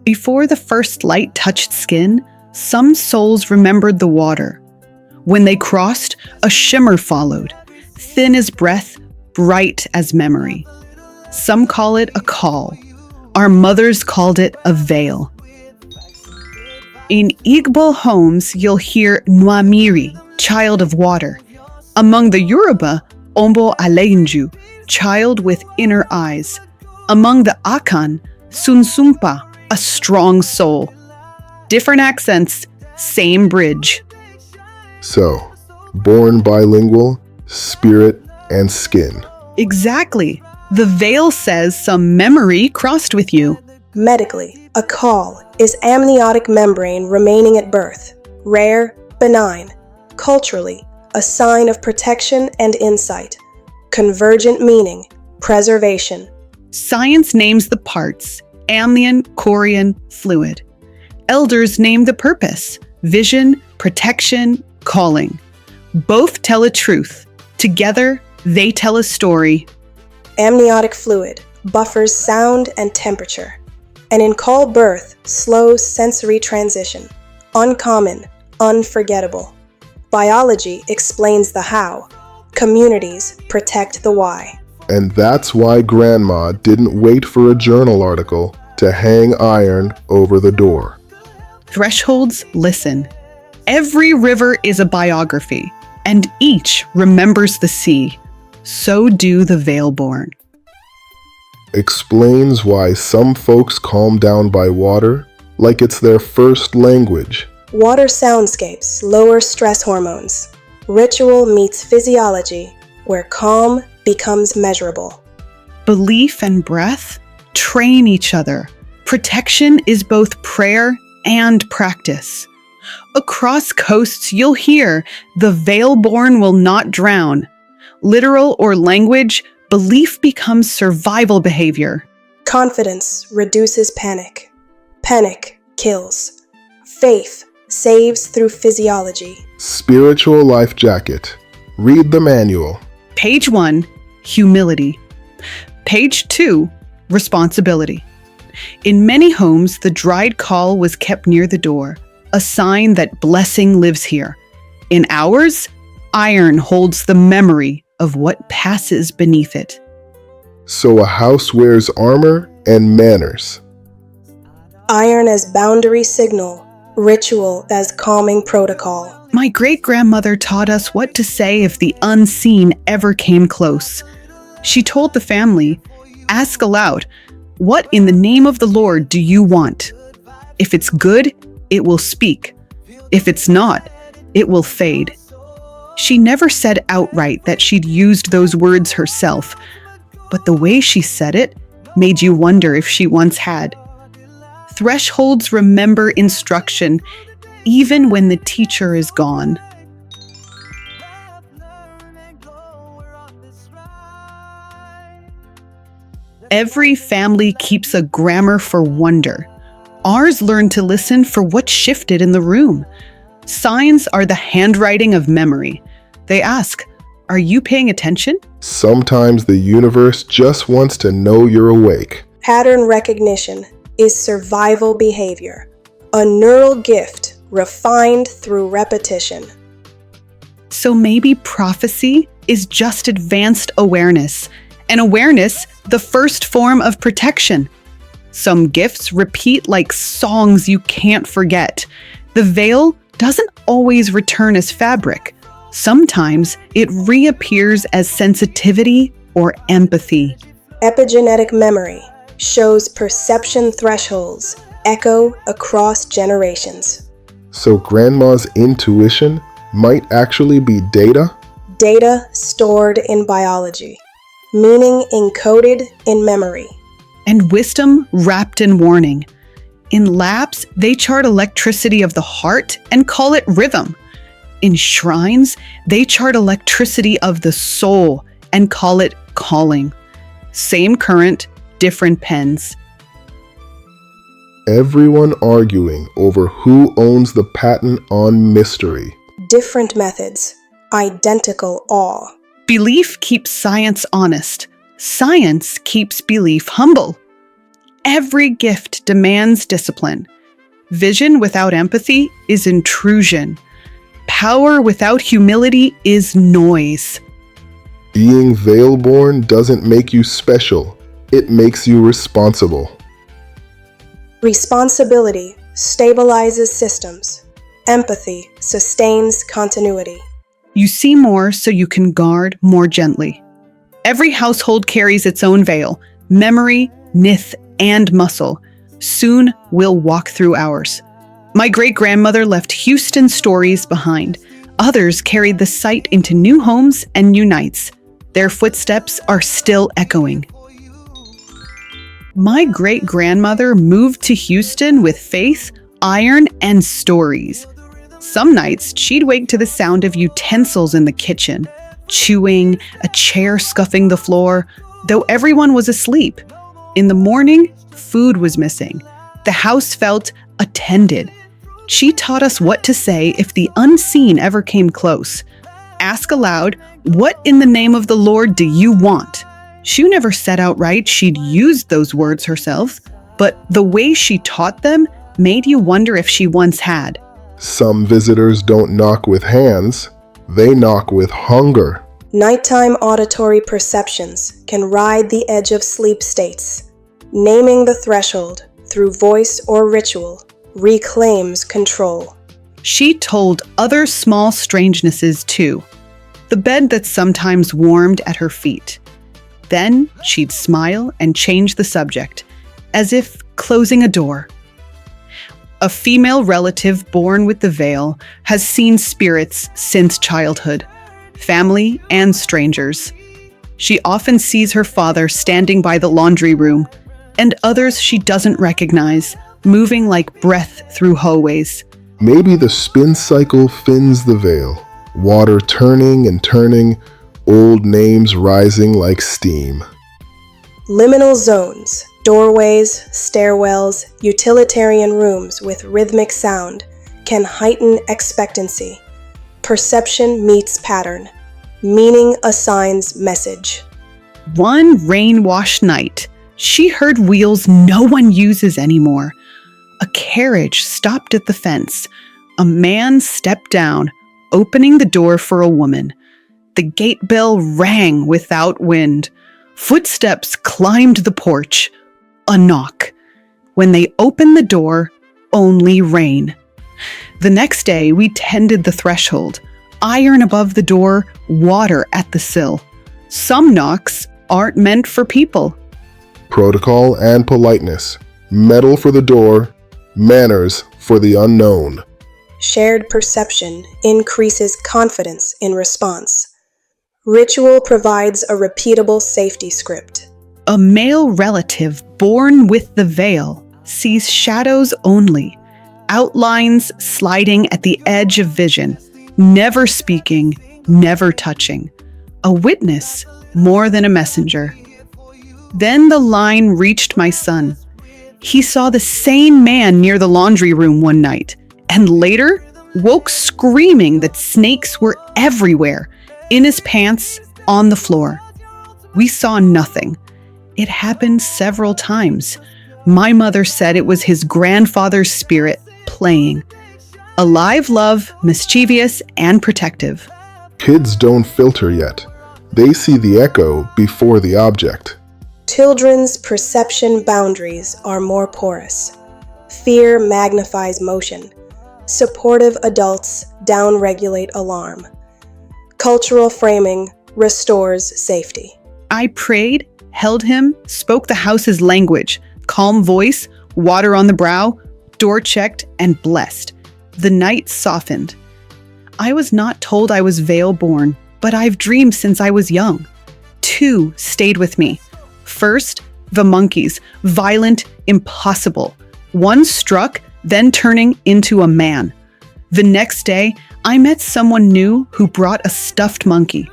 Before the first light touched skin, some souls remembered the water. When they crossed, a shimmer followed, thin as breath, bright as memory. Some call it a caul. Our mothers called it a veil. In Igbo homes, you'll hear Nwanyi, child of water. Among the Yoruba, Ombo Alenju, child with inner eyes. Among the Akan, Sunsumpa, a strong soul. Different accents, same bridge. So, born bilingual, spirit and skin. Exactly. The veil says some memory crossed with you. Medically, a caul is amniotic membrane remaining at birth, rare, benign. Culturally, a sign of protection and insight. Convergent meaning, preservation. Science names the parts, amnion, chorion, fluid. Elders name the purpose, vision, protection, calling. Both tell a truth. Together, they tell a story. Amniotic fluid buffers sound and temperature. And in caul birth, slows sensory transition. Uncommon, unforgettable. Biology explains the how. Communities protect the why. And that's why Grandma didn't wait for a journal article to hang iron over the door. Thresholds listen. Every river is a biography, and each remembers the sea. So do the veil-born. Explains why some folks calm down by water like it's their first language. Water soundscapes lower stress hormones. Ritual meets physiology, where calm becomes measurable. Belief and breath train each other. Protection is both prayer and practice. Across coasts, you'll hear, the veil-born will not drown. Literal or language, belief becomes survival behavior. Confidence reduces panic. Panic kills. Faith saves through physiology. Spiritual life jacket. Read the manual. Page 1, humility. Page 2, responsibility. In many homes, the dried caul was kept near the door, a sign that blessing lives here. In ours, iron holds the memory of what passes beneath it. So a house wears armor and manners. Iron as boundary signal, ritual as calming protocol. My great-grandmother taught us what to say if the unseen ever came close. She told the family, ask aloud, what in the name of the Lord do you want? If it's good, it will speak. If it's not, it will fade. She never said outright that she'd used those words herself, but the way she said it made you wonder if she once had. Thresholds remember instruction even when the teacher is gone. Every family keeps a grammar for wonder. Ours learned to listen for what shifted in the room. Signs are the handwriting of memory. They ask, are you paying attention? Sometimes the universe just wants to know you're awake. Pattern recognition is survival behavior, a neural gift refined through repetition. So maybe prophecy is just advanced awareness, and awareness the first form of protection. Some gifts repeat like songs you can't forget. The veil doesn't always return as fabric. Sometimes it reappears as sensitivity or empathy. Epigenetic memory shows perception thresholds echo across generations. So Grandma's intuition might actually be data? Data stored in biology, meaning encoded in memory. And wisdom wrapped in warning. In labs, they chart electricity of the heart and call it rhythm. In shrines, they chart electricity of the soul and call it calling. Same current, different pens. Everyone arguing over who owns the patent on mystery. Different methods, identical awe. Belief keeps science honest. Science keeps belief humble. Every gift demands discipline. Vision without empathy is intrusion. Power without humility is noise. Being veil-born doesn't make you special. It makes you responsible. Responsibility stabilizes systems. Empathy sustains continuity. You see more so you can guard more gently. Every household carries its own veil, memory, myth, and muscle. Soon we'll walk through ours. My great-grandmother left Houston stories behind. Others carried the sight into new homes and new nights. Their footsteps are still echoing. My great-grandmother moved to Houston with faith, iron, and stories. Some nights, she'd wake to the sound of utensils in the kitchen, chewing, a chair scuffing the floor, though everyone was asleep. In the morning, food was missing. The house felt attended. She taught us what to say if the unseen ever came close. Ask aloud, "What in the name of the Lord do you want?" She never said outright she'd used those words herself, but the way she taught them made you wonder if she once had. Some visitors don't knock with hands, they knock with hunger. Nighttime auditory perceptions can ride the edge of sleep states. Naming the threshold through voice or ritual reclaims control. She told other small strangenesses too. The bed that sometimes warmed at her feet. Then she'd smile and change the subject, as if closing a door. A female relative born with the veil has seen spirits since childhood, family and strangers. She often sees her father standing by the laundry room, and others she doesn't recognize, moving like breath through hallways. Maybe the spin cycle fins the veil, water turning and turning, old names rising like steam. Liminal zones, doorways, stairwells, utilitarian rooms with rhythmic sound can heighten expectancy. Perception meets pattern. Meaning assigns message. One rain-washed night, she heard wheels no one uses anymore. A carriage stopped at the fence. A man stepped down, opening the door for a woman. The gate bell rang without wind. Footsteps climbed the porch. A knock. When they opened the door, only rain. The next day, we tended the threshold. Iron above the door, water at the sill. Some knocks aren't meant for people. Protocol and politeness. Metal for the door, manners for the unknown. Shared perception increases confidence in response. Ritual provides a repeatable safety script. A male relative born with the veil sees shadows only, outlines sliding at the edge of vision, never speaking, never touching. A witness more than a messenger. Then the line reached my son. He saw the same man near the laundry room one night, and later woke screaming that snakes were everywhere, in his pants, on the floor. We saw nothing. It happened several times. My mother said it was his grandfather's spirit playing. Alive love, mischievous and protective. Kids don't filter yet. They see the echo before the object. Children's perception boundaries are more porous. Fear magnifies motion. Supportive adults downregulate alarm. Cultural framing restores safety. I prayed, held him, spoke the house's language, calm voice, water on the brow, door checked, and blessed. The night softened. I was not told I was veil-born, but I've dreamed since I was young. Two stayed with me. First, the monkeys, violent, impossible. One struck, then turning into a man. The next day, I met someone new who brought a stuffed monkey.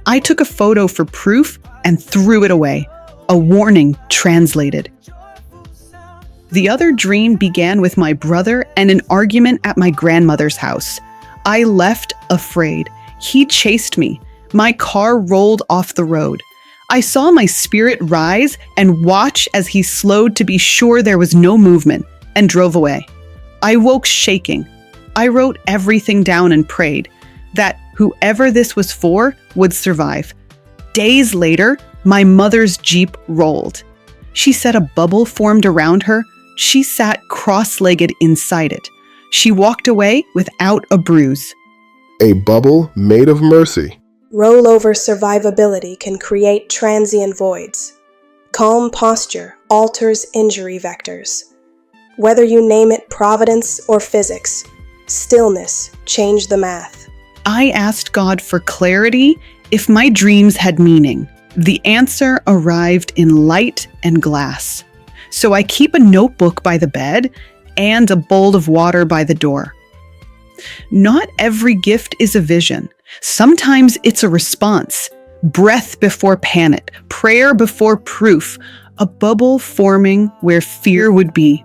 I took a photo for proof and threw it away. A warning translated. The other dream began with my brother and an argument at my grandmother's house. I left afraid. He chased me. My car rolled off the road. I saw my spirit rise and watch as he slowed to be sure there was no movement and drove away. I woke shaking. I wrote everything down and prayed that whoever this was for would survive. Days later, my mother's Jeep rolled. She said a bubble formed around her. She sat cross-legged inside it. She walked away without a bruise. A bubble made of mercy. Rollover survivability can create transient voids. Calm posture alters injury vectors. Whether you name it providence or physics, stillness changed the math. I asked God for clarity if my dreams had meaning. The answer arrived in light and glass. So I keep a notebook by the bed and a bowl of water by the door. Not every gift is a vision. Sometimes it's a response. Breath before panic, prayer before proof, a bubble forming where fear would be.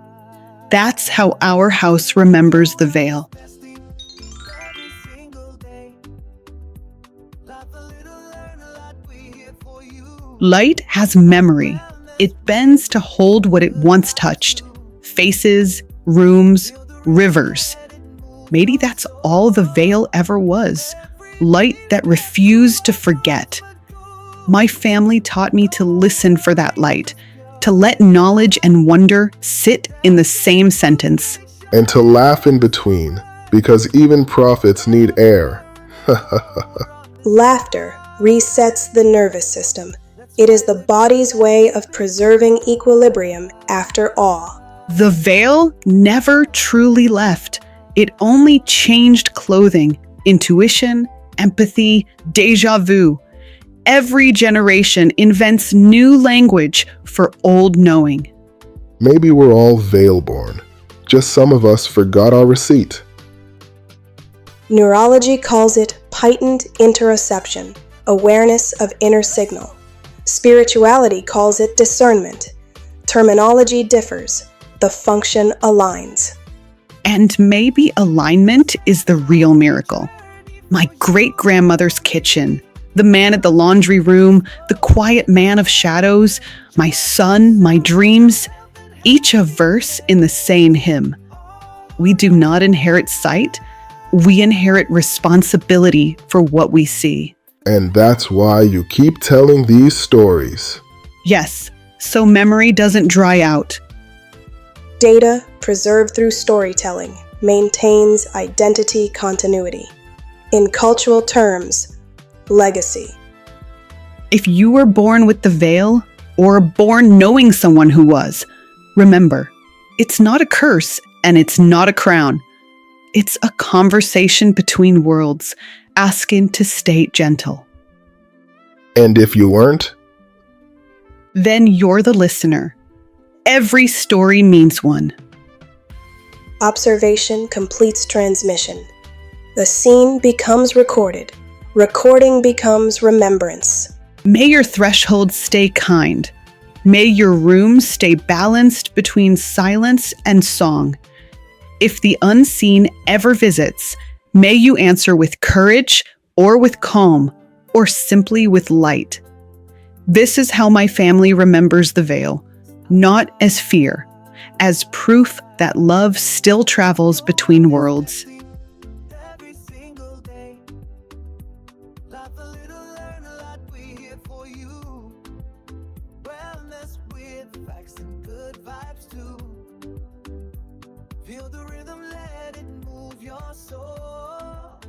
That's how our house remembers the veil. Light has memory. It bends to hold what it once touched. Faces, rooms, rivers. Maybe that's all the veil ever was. Light that refused to forget. My family taught me to listen for that light, to let knowledge and wonder sit in the same sentence. And to laugh in between, because even prophets need air. Laughter resets the nervous system. It is the body's way of preserving equilibrium after awe. The veil never truly left. It only changed clothing, intuition, empathy, déjà vu. Every generation invents new language for old knowing. Maybe we're all veil-born. Just some of us forgot our receipt. Neurology calls it heightened interoception, awareness of inner signal. Spirituality calls it discernment. Terminology differs. The function aligns. And maybe alignment is the real miracle. My great-grandmother's kitchen, the man at the laundry room, the quiet man of shadows, my son, my dreams, each a verse in the same hymn. We do not inherit sight, we inherit responsibility for what we see. And that's why you keep telling these stories. Yes, so memory doesn't dry out. Data, preserved through storytelling, maintains identity continuity. In cultural terms, legacy. If you were born with the veil, or born knowing someone who was, remember, it's not a curse and it's not a crown. It's a conversation between worlds, asking to stay gentle. And if you weren't? Then you're the listener. Every story means one. Observation completes transmission. The scene becomes recorded. Recording becomes remembrance. May your threshold stay kind. May your room stay balanced between silence and song. If the unseen ever visits, may you answer with courage or with calm or simply with light. This is how my family remembers the veil, not as fear, as proof that love still travels between worlds. Feel the rhythm, let it move your soul.